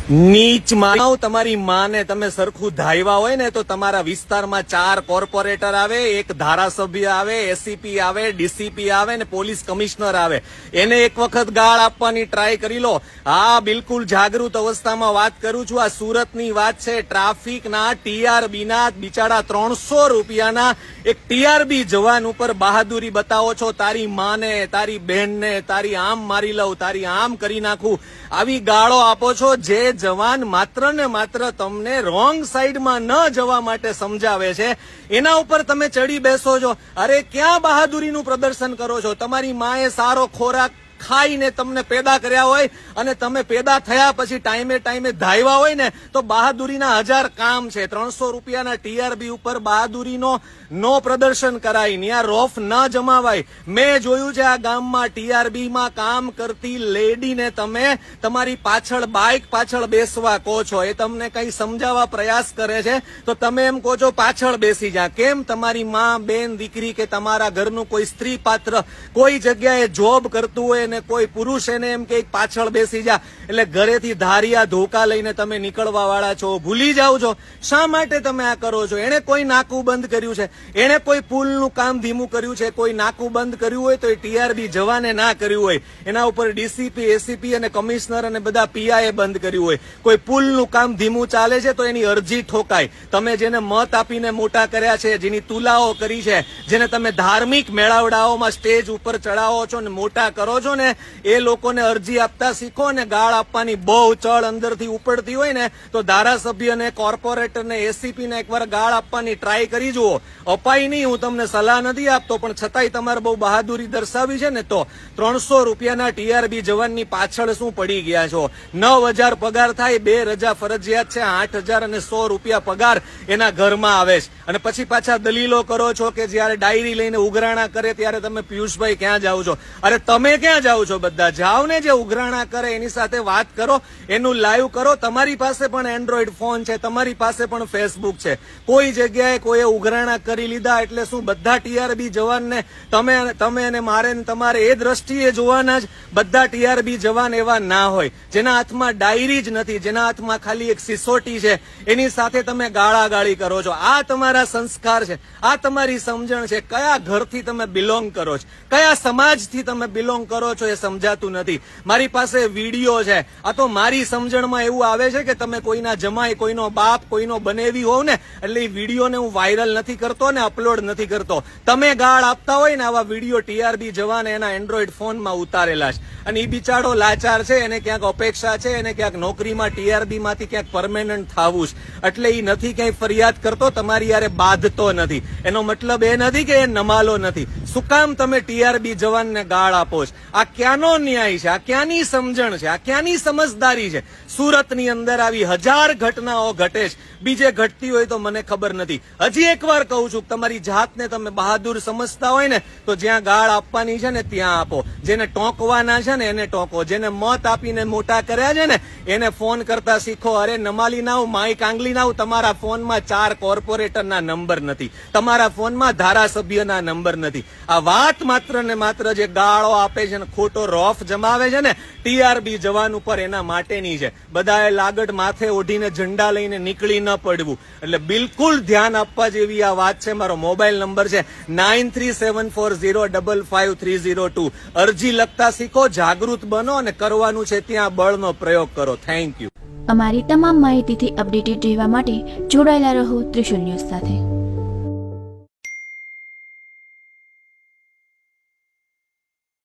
નીચ માનવ તમારી માને તમે સરખું ધાયવા હોય ને તો તમારા વિસ્તારમાં 4 કોર્પોરેટર આવે, એક ધારાસભ્ય આવે, એસીપી આવે, ડીસીપી આવે ને પોલીસ કમિશનર આવે. એને એક વખત ગાળ આપવાની ટ્રાય કરી લો. હા, બિલકુલ જાગૃત અવસ્થામાં વાત કરું છું. આ સુરતની વાત છે. ટ્રાફિકના ટીઆરબી ના બિચારા 300 રૂપિયાના એક ટીઆરબી જવાન ઉપર બહાદુરી બતાવો છો. તારી માને, તારી બહેનને, તારી આમ મારી લઉં, તારી આમ કરી નાખું, આવી ગાળો આપો છો. જે જવાન માત્ર ને માત્ર તમને રોંગ સાઈડમાં ન જવા માટે સમજાવે છે, એના ઉપર તમે ચડી બેસો છો. અરે ક્યાં બહાદુરીનું પ્રદર્શન કરો છો? તમારી માએ સારો ખોરાક ખાઈને તમને પેદા કર્યા હોય અને તમે પેદા થયા પછી ટાઈમે ટાઈમે ધાયવા હોય ને તો બહાદુરીના 1000 કામ છે. 300 રૂપિયાના ટીઆરબી ઉપર બહાદુરીનો નો પ્રદર્શન કરાય, ત્યાં રોફ ન જમાવાય. મેં જોયું છે આ ગામમાં ટીઆરબી માં કામ કરતી લેડીને તમે તમારી પાછળ બાઇક પાછળ બેસવા કહો છો. એ તમને કઈ સમજાવવા પ્રયાસ કરે છે તો તમે એમ કહો છો પાછળ બેસી જા. કેમ? તમારી માં, બેન, દીકરી કે તમારા ઘરનું કોઈ સ્ત્રી પાત્ર કોઈ જગ્યાએ જોબ કરતું હોય ને કોઈ પુરુષ એને એમ કે પાછળ બેસી જા એટલે ઘરેથી ધારિયા ધોકા લઈને તમે નીકળવા વાળા છો. ભૂલી જાવ છો. શા માટે તમે આ કરો છો? એને કોઈ નાકું બંધ કર્યું છે, એને કોઈ પુલનું કામ ધીમું કર્યું છે, કોઈ નાકું બંધ કર્યું હોય તો એ ટીઆરબી જવાને ના કર્યું હોય. એના ઉપર ડીસીપી, એસીપી અને કમિશનર અને બધા પીઆઈએ બંધ કર્યું હોય. કોઈ પુલનું કામ ધીમું ચાલે છે તો એની અરજી ઠોકાય. તમે જેને મત આપીને મોટા કર્યા છે, જેની તુલાઓ કરી છે, જેને તમે ધાર્મિક મેળાવડાઓમાં સ્ટેજ ઉપર ચડાવો છો ને મોટા કરો છો ને, એ લોકોને અરજી આપતા શીખો. ને ગાળ આપવાની બહુ ચળ અંદરથી ઉપડતી હોય ને તો ધારાસભ્યને, કોર્પોરેટરને, એસીપીને એકવાર ગાળ આપવાની ટ્રાય કરી જુઓ. અપાય નહીં, હું તમને સલાહ નથી આપતો, પણ છતાંય તમારે બહુ બહાદુરી દર્શાવી છે ને તો 300 રૂપિયાના ટીઆરબી જવાનની પાછળ શું પડી ગયા છો? 9000 પગાર થાય, 2 રજા ફરજિયાત છે, 8000 અને 100 રૂપિયા પગાર એના ઘરમાં આવે છે. અને પછી પાછા દલીલો કરો છો કે જયારે ડાયરી લઈને ઉઘરાણા કરે ત્યારે તમે પિયુષભાઈ ક્યાં જાઓ છો? અરે તમે ક્યાં જાઓ છો? બધા જાઓ ને. જે ઉઘરાણા કરે એની સાથે વાત કરો, એનું લાઈવ કરો. તમારી પાસે પણ એન્ડ્રોઈડ ફોન છે, તમારી પાસે પણ ફેસબુક છે. કોઈ જગ્યાએ કોઈએ ઉઘરાણા કરી લીધા એટલે શું બધા ટીઆરબી જવાનને તમે અને મારે તમારે એ દ્રષ્ટિએ જોવાના જ? બધા ટીઆરબી જવાન એવા ના હોય. જેના હાથમાં ડાયરી જ નથી, જેના હાથમાં ખાલી એક સિસોટી છે, એની સાથે તમે ગાળાગાળી કરો છો. આ તમારા સંસ્કાર છે, આ તમારી સમજણ છે. કયા ઘરથી તમે બિલોંગ કરો છો, કયા સમાજથી તમે બિલોંગ કરો છો એ સમજાતું નથી. મારી પાસે વિડીયો છે. આ તો મારી સમજણમાં એવું આવે છે કે તમે કોઈના જમાઈ, કોઈનો બાપ, કોઈનો બનેવી હોવ ને એટલે એ વિડીયોને હું વાયરલ નથી કરતો ને અપલોડ નથી કરતો. તમે ગાળ આપતા હોય ને આવા વિડીયો ટીઆરબી જવાને એના એન્ડ્રોઈડ ફોનમાં ઉતારેલા છે. અને એ બિચારો લાચાર છે, એને ક્યાંક અપેક્ષા છે, એને ક્યાંક નોકરીમાં ટીઆરબી માંથી ક્યાંક પરમેનન્ટ થવું છે એટલે એ નથી ક્યાંય ફરિયાદ કરતો, તમારી યારે બાંધતો નથી. એનો મતલબ એ નથી કે એ નમાલો નથી. શું કામ તમે ટીઆરબી જવાનને ગાળ આપો છો? આ ક્યાંનો ન્યાય છે? આ ક્યાંની સમજણ છે? આ ક્યાંની સમજદારી છે? સુરતની અંદર આવી 1000 ઘટનાઓ ઘટે છે, બીજે ઘટતી હોય તો મને ખબર નથી. હજી એકવાર કહું છું, તમારી જાતને તમે બહાદુર સમજતા હોય ને તો જ્યાં ગાળ આપવાની છે ને ત્યાં આપો. જેને ટોંકવાના છે ને એને ટોંકો. જેને મત આપીને મોટા કર્યા છે ને એને ફોન કરતા શીખો. અરે નમાલી નાવ, માઈ કાંગલી નાવ, તમારા ફોનમાં 4 કોર્પોરેટરના નંબર નથી, તમારા ફોનમાં ધારાસભ્યના નંબર નથી. આ વાત માત્ર ને માત્ર જે ગાળો આપે છે ને ખોટો રોફ જમાવે છે ને ટીઆરબી જવાન ઉપર, એના માટેની છે. બધાએ લાગડ માથે ઓઢીને ઝંડા લઈને નીકળી ન પડવું. એટલે બિલકુલ ધ્યાન આપવા જેવી આ વાત છે. મારો મોબાઈલ નંબર છે 9374055302. અરજી લખતા શીખો, જાગૃત બનો અને કરવાનું છે ત્યાં બળનો પ્રયોગ કરો. Thank you. અમારી તમામ માહિતીથી અપડેટેડ રહેવા માટે જોડાયેલા રહો ત્રિશુલ ન્યૂઝ સાથે.